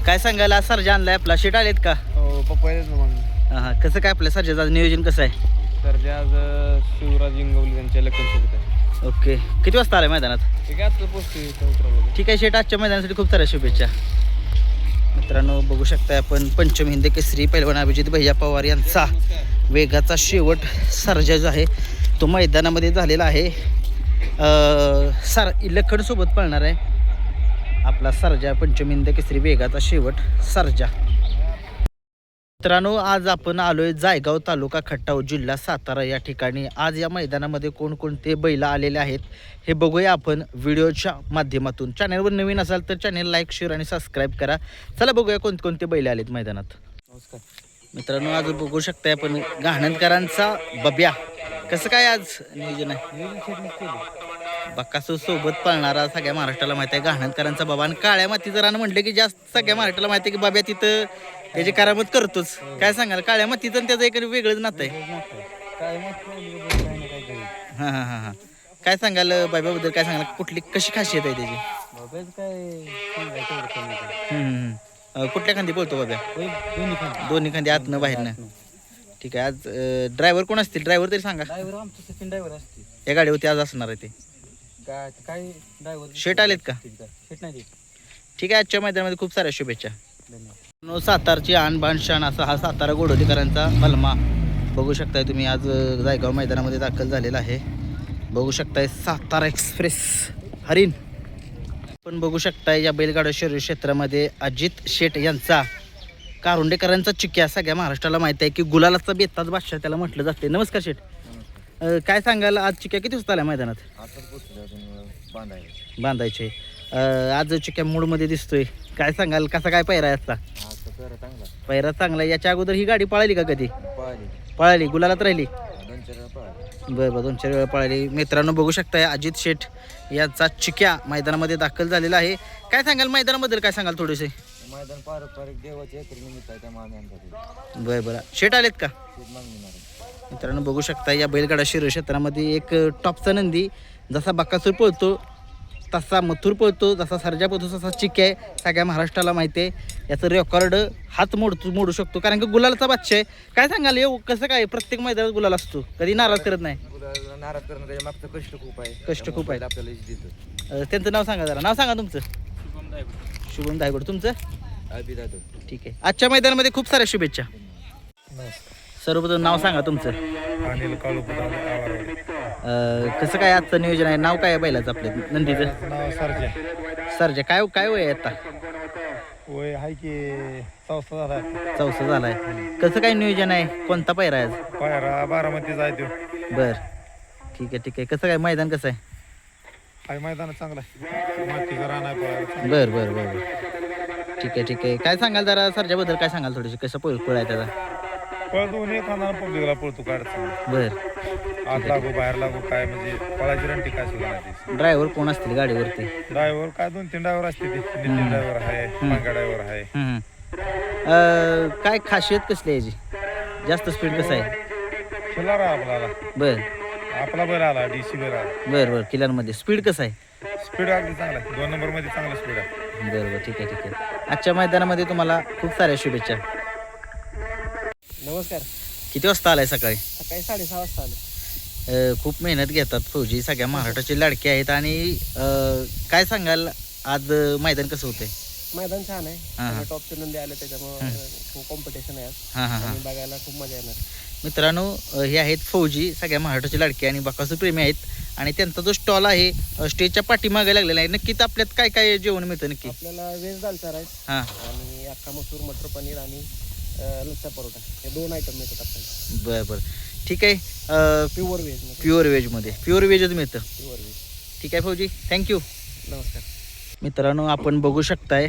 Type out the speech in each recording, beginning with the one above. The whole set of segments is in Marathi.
काय सांगायला आज सर्जा आणलाय आपला शेट आलेत का? हो पप्पाच ना मग. हा कसं काय आपल्या सर्जाचं नियोजन कसं आहे? सर्जा आज शिवराज इंगवली त्यांच्या लग्नासोबत आहे. ओके किती वाजता आलाय मैदानात? ठीक आहे आता पोचतो उतरवलं. ठीक आहे शेट आजच्या मैदानासाठी खूप साऱ्या शुभेच्छा. मित्रांनो बघू शकताय आपण पंचम हिंद केसरी पैलवान अभिजित भैया पवार यांचा वेगाचा शेवट सर्जा जो आहे तो मैदानामध्ये झालेला आहे. लखनसोबत पळणार आहे आपला सर्जा. पंचम हिंद केसरी वेगाचा शेवट सर्जा. मित्रांनो आज आपण आलोय जायगाव तालुका खटाव जिल्हा सातारा या ठिकाणी. आज या मैदानामध्ये कोणकोणते बैल आलेले आहेत हे बघूया आपण व्हिडिओच्या माध्यमातून. चॅनलवर नवीन असाल तर चॅनल लाईक शेअर आणि सबस्क्राईब करा. चला बघूया कोणकोणते बैल आलेत मैदानात. नमस्कार मित्रांनो आज बघू शकताय आपण गाणंदकरांचा बब्या. कसं काय आज नियोजन आहे? बक्कासूर सोबत पळणारा सगळ्या महाराष्ट्राला माहिती आहे गाणंदकरांचा बाबा. आणि काळ्या मातीचं रान म्हटलं की जास्त सगळ्या महाराष्ट्राला माहिती आहे की बाब्या तिथं त्याची करामत करतोच. काय सांगाल काळ्या मातीचं त्याचं एक वेगळंच नातं आहे. हां हां हां हां काय सांगाल बाब्याबद्दल? काय सांगाल कुठली कशी खासियत आहे त्याची? कुठल्या खांदी बोलतो बाब्या? दोन्ही खांदी आतनं बाहेरनं. ठीक आहे आज ड्रायव्हर कोण असतील? ड्रायव्हर तरी सांगा. ड्रायव्हर असते या गाडीवरती आज असणार आहे ते. काय ड्रायव्हर शेट आलेत का? शेट नाही. ठीक आहे आजच्या मैदानामध्ये खूप साऱ्या शुभेच्छा. धन्यवाद. सातारची आन बाण शान असा हा सातारा गोडोलीकरांचा बलमा बघू शकताय तुम्ही आज जायगाव मैदानामध्ये दाखल झालेला आहे. बघू शकताय सातारा एक्सप्रेस हरिण. पण बघू शकताय या बैलगाडा शर्यत क्षेत्रामध्ये अजित शेट यांचा कारुंडेकरांचा चिक्या सगळ्या महाराष्ट्राला माहिती आहे की गुलालाचा बेताज बादशाह त्याला म्हटलं जाते. नमस्कार शेट. काय सांगाल आज चिक्या किती वाजता आला मैदानात? बांधायचे. आज चिक्या मूडमध्ये दिसतोय. काय सांगाल कसा काय पैरा याचा? पैरा चांगला. याच्या अगोदर ही गाडी पळाली का कधी? पळाली. गुलालात राहिली? बरं बरं 2-4 वेळा पळाली. मित्रांनो बघू शकताय अजित शेठ यांचा चिक्या मैदानामध्ये दाखल झालेला आहे. काय सांगाल मैदानाबद्दल? काय सांगाल थोडेसे? मैदान पारंपरिक देवाच्या निमित्त आहे त्या मागण्यांसाठी. बरं बरं शेट आलेत का? मित्रांनो बघू शकता या बैलगाडा शर्यत क्षेत्रामध्ये एक टॉपचा नंदी जसा बक्कासूर पळतो तसा मथुर पळतो, जसा सर्जा पळतो तसा चिक्या आहे. सगळ्या महाराष्ट्राला माहिती आहे. याचं रेकॉर्ड हात मोडू शकतो कारण की गुलालाचा बादशाह आहे. काय सांगाल येऊ कसं काय प्रत्येक मैदानात गुलाल असतो कधी नाराज करत नाही? नाराज करणं त्याच्या मागचं कष्ट खूप आहे. कष्ट खूप आहे. आपल्याला देतो. त्यांचं नाव सांगा जरा. नाव सांगा तुमचं. शुभम दायगोड. तुमचं? ठीक आहे. आजच्या मैदानामध्ये खूप साऱ्या शुभेच्छा. सर्वप्रथम नाव सांगा तुमचं. अनिल काळू. कसं काय आजचं नियोजन आहे? नाव काय आहे बैलाचं आपल्या नंदीचं? नाव सर्जा. सरजा. काय वय आहे आता? वय आहे की 64 झाला. 64 झालाय. कसं काय नियोजन आहे? कोणता पैरा आहे आज? पायरा बारामतीचा आहे तो. बर ठीक आहे. कसं काय मैदान कसं आहे? आहे मैदान चांगला आहे. मातीचा रान आहे. बर ठीक आहे. काय सांगाल जरा सरजाबद्दल? काय सांगाल थोडीशी कसं पळ आहे त्याचा? पळतो खाना पब्लिकला पळतो काढतो. बर आत लागू बाहेर लागू काय म्हणजे पळायची रंटी काय सुद्धा नाही. ड्रायव्हर कोण असतील गाडीवरती? ड्रायव्हर काय 2-3 ड्रायव्हर असते. नितीन ड्रायव्हर आहे, मांगा ड्रायव्हर आहे. काय खासियत कसली आहे याची? जास्त स्पीड कसं आहे? खिलारा आपल्याला बर आपला बरं आला DC बरं आला. बरं किल्ल्यांमध्ये स्पीड कसं आहे? स्पीड अगदी चांगला आहे. 2 नंबरमध्ये चांगला स्पीड आहे. बरं ठीक आहे. आजच्या मैदानामध्ये तुम्हाला खूप साऱ्या शुभेच्छा. नमस्कार. किती वाजता आलाय? सकाळी 6:30 वाजता आलो. खूप मेहनत घेतात फौजी. सगळ्या महाराष्ट्राचे लाडके आहेत. आणि काय सांगाल आज मैदान कसं होतंय? मैदान छान आहे. टॉपचे नंदी आले त्याच्यामुळे खूप कॉम्पिटिशन आहे. हां बघायला खूप मजा येणार. मित्रांनो हे आहेत फौजी सगळ्या महाराष्ट्राचे लाडके आणि बकासूर प्रेमी आहेत. आणि त्यांचा जो स्टॉल आहे स्टेजच्या पाठीमागे लागलेला आहे. नक्कीच आपल्यात काय काय जेवण मिळतं नक्की? आपल्याला व्हेज दालचा राईस आणि अख्खा मसूर, मटर पनीर आणि लच्छा परोटा हे 2 आयटम मिळतात आपल्याला. बरं ठीक आहे. प्युअर प्युअर व्हेजच मिळतं. Pure veg. ठीक आहे फौजी थँक्यू. नमस्कार. मित्रांनो आपण बघू शकताय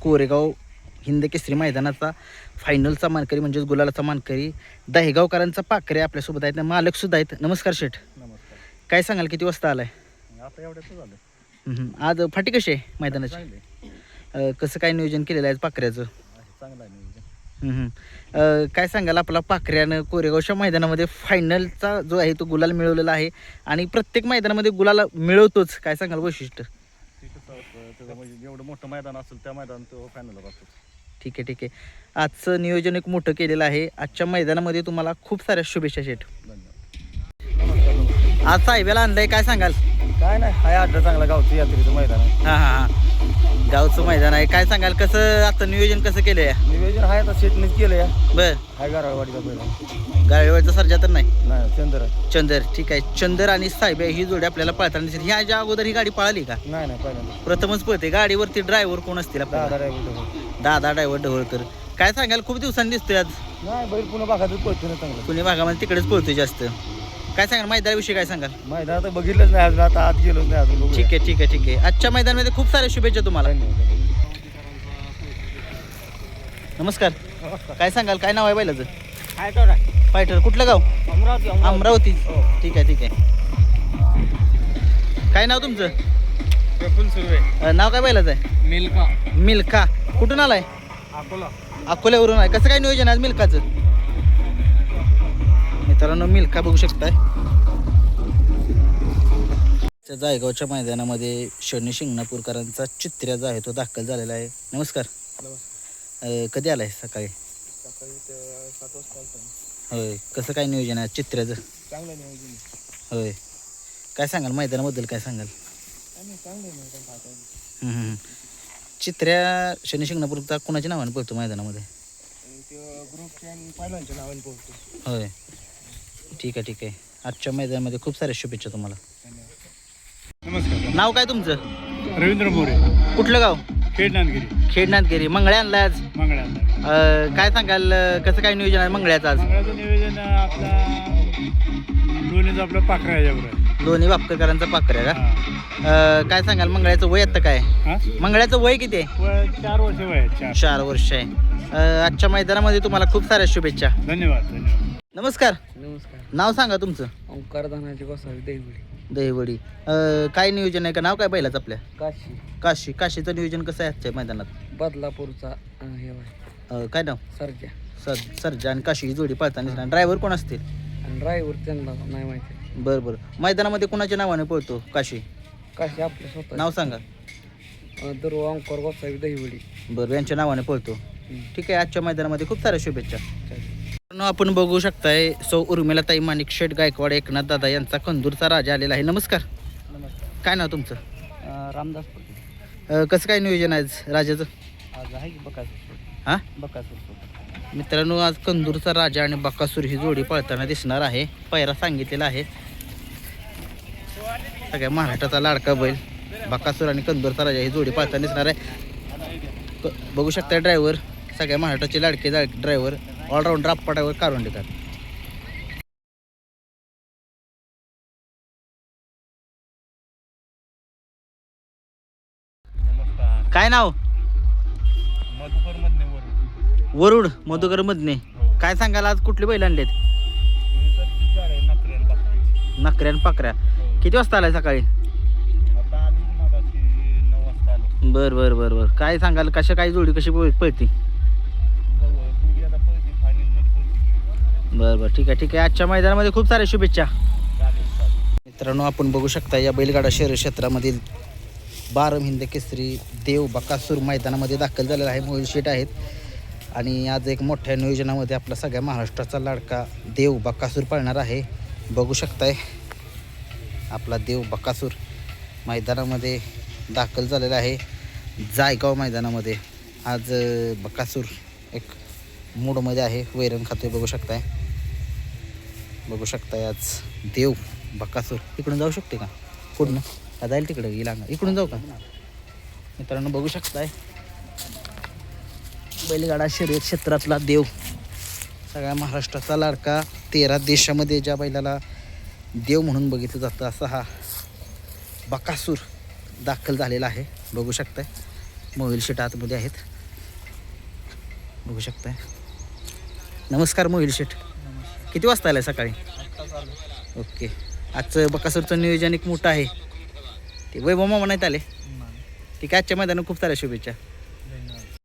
कोरेगाव हिंद केसरी मैदानाचा फायनलचा मानकरी म्हणजेच गुलालाचा मानकरी दहेगावकरांचा पाखरे आपल्यासोबत आहेत. मालक सुद्धा आहेत. नमस्कार शेठ. नमस्कार. काय सांगाल किती वाजता आलाय? आता एवढ्याच झालं. आज फाटी कशी आहे मैदानाची? कसं काय नियोजन केलेलं आहे पाखऱ्याचं? चांगलं आहे नियोजन. काय सांगाल आपला पाखऱ्यानं कोरेगावच्या मैदानामध्ये फायनलचा जो आहे तो गुलाल मिळवलेला आहे आणि प्रत्येक मैदानामध्ये गुलाल मिळवतोच. काय सांगाल वैशिष्ट्य? म्हणजे जेवढं मोठं मैदान असेल त्या मैदानात तो फायनल राहतो. ठीक आहे ठीक आहे. आजचं नियोजन एक मोठं केलेलं आहे. आजच्या मैदानामध्ये तुम्हाला खूप साऱ्या शुभेच्छा शेठ. आज साहेबाला आणलंय, काय सांगाल? काय नाही, हाय अड्डा चांगला गावचं यात्रेचं मैदान आहे. हां हां हां, गावचं मैदान आहे. काय सांगाल, कसं आता नियोजन कसं केलं या? नियोजन हाय आता शेटनीच केलं या. बर, हाय गारवाडीचा पहिला. गाळेवाडचा सर्जा तर नाही? नाही, चंद्र. चंदर, ठीक आहे. चंदर आणि साहेब ही जोडी आपल्याला पळताना दिसेल. ह्याच्या अगोदर ही गाडी पळाली का? नाही पहिल्यांदा. प्रथमच पळते. गाडीवरती ड्रायव्हर कोण असतील आपल्याला? दादा ड्रायव्हर ढवळकर. काय सांगाल, खूप दिवसांनी दिसतोय आज. नाही, बैल पुन्हा भागातच पळतो ना चांगलं. पुणे भागामध्ये तिकडेच पळतोय जास्त. काय सांगाल मैदानाविषयी, काय सांगाल? मैदान आता बघितलंच नाही अजून, आता आत गेलोच नाही अजून. ठीक आहे ठीक आहे ठीक आहे. आजच्या मैदानामध्ये खूप साऱ्या शुभेच्छा तुम्हाला. नमस्कार. काय सांगाल, काय नाव आहे बैलाचं? फायटर. कुठलं गाव? अमरावती. ठीक आहे ठीक आहे. काय नाव तुमचं? नाव काय बैलाचं आहे? मिल्का. मिल्का. कुठून आलाय? अकोला. अकोल्यावरून आहे. कसं काय नियोजन आहे आज मिल्काचं? मित्रांनो, मिल्का बघू शकताय. त्या जायगावच्या मैदानामध्ये शनी शिंगणापूरकरांचा चित्र्या जो आहे तो दाखल झालेला आहे. नमस्कार. कधी आलाय? सकाळी. 7 वाजता. होय. कसं काय नियोजन आहे चित्र्याचं? चांगलं नियोजन. होय. काय सांगाल मैदानाबद्दल, काय सांगाल? चित्र्या शनी शिंगणापूरचा कोणाच्या नावाने पळतो मैदानामध्ये? ग्रुपच्या आणि पहिल्यांच्या नावाने पोहोचतो. होय. ठीक आहे ठीक आहे. आजच्या मैदानामध्ये खूप साऱ्या शुभेच्छा तुम्हाला. नमस्कार. नाव काय तुमचं? रवींद्र मोरे. कुठलं गाव? खेडनाथगिरी. खेडनाथगिरी. मंगळ्या आणलाय आज. मंगळ्याला. काय सांगाल, कसं काय नियोजन आहे मंगळ्याचं आज? मंगळाचं नियोजन आपला दोन्हीचं आपलं पाखरा याच्यावर. दोन्ही बापकरांचा पाखर आहे का? काय सांगाल मंगळ्याचं वय आता काय? मंगळ्याचं वय किती आहे? 4 वर्ष वय आहे. 4 वर्ष आहे. आजच्या मैदानामध्ये तुम्हाला खूप साऱ्या शुभेच्छा. धन्यवाद. नमस्कार. नमस्कार. नाव सांगा तुमचं? ओंकार धनाजी गोसावी, दहीवडी. दहीवडी. काय नियोजन आहे का? नाव काय बैलाचं आपल्या? काशी. काशी. काशीचं नियोजन कसं आहे आजच्या मैदानात? बदलापूरचा हे आहे. काय नाव? सरजा. सरजा आणि काशी ही जोडी पळताना. ड्रायव्हर कोण असतील? आणि ड्रायव्हर त्यांना नाही माहिती. बरं बरं. मैदानामध्ये कोणाच्या नावाने पळतो काशी? काशी आपलं स्वतः नाव सांगा. दुर्वा ओंकार गोसावी, दहीवडी. बरं, यांच्या नावाने पळतो. ठीक आहे. आजच्या मैदानामध्ये खूप साऱ्या शुभेच्छा. आपण बघू शकताय सौ उर्मिला ताई माणिक शेठ गायकवाड एकनाथ दादा यांचा कंदूरचा राजा आलेला आहे. नमस्कार. काय नाव तुमचं? रामदास. कसं काय नियोजन आहे आज राजाचं? आज आहे की बकासूर. हां, बकासूर. मित्रांनो, आज कंदूरचा राजा आणि बकासूर ही जोडी पळताना दिसणार आहे. पायरा सांगितलेला आहे. सगळ्या महाराष्ट्राचा लाडका बैल बकासूर आणि कंदूरचा राजा ही जोडी पळताना दिसणार आहे. बघू शकता ड्रायव्हर, सगळ्या महाराष्ट्राचे लाडके ड्रायव्हर, ऑलराऊंडर आप्पा ड्रायव्हर कारवंडेकर. काय नाव? मधुकर मधने वरुड. मधुकर मधने. काय सांगाल, आज कुठली बैल आणलेत? नकऱ्या पाकऱ्या. किती वाजता आलाय सकाळी? बर बर बर बर. काय सांगाल, कशा काय जोडी कशी पळती? बर बर, ठीक आहे ठीक आहे. आजच्या मैदानामध्ये खूप साऱ्या शुभेच्छा. मित्रांनो, आपण बघू शकता या बैलगाडा शहर क्षेत्रामधील 12 हिंद केसरी देव बकासूर मैदानामध्ये दाखल झालेला आहे. मोहिल शेठ आहेत आणि आज एक मोठ्या नियोजनामध्ये आपला सगळ्या महाराष्ट्राचा लाडका देव बकासूर पळणार आहे. बघू शकताय आपला देव बकासूर मैदानामध्ये दाखल झालेला आहे. जायगाव मैदानामध्ये आज बकासूर एक मूडमध्ये आहे, वैरण खातोय. बघू शकताय आज देव बकासूर. इकडून जाऊ शकते का? कुठनं का जाईल तिकडं? येईल इकडून जाऊ का? मित्रांनो, बघू शकताय बैलगाडा शर्यत क्षेत्रातला देव, सगळ्या महाराष्ट्राचा लाडका, 13 देशामध्ये ज्या बैलाला देव म्हणून बघितलं जातं असा हा बकासूर दाखल झालेला आहे. बघू शकताय मोहिल शेठ आतमध्ये आहेत. बघू शकताय. नमस्कार मोहिल शेठ. किती वाजता आलाय सकाळी? ओके. आजचं बकासूरचं नियोजन एक मोठं आहे. ते वैभव मामा नाहीत आले. ठीक आहे. आजच्या मैदानात खूप साऱ्या शुभेच्छा.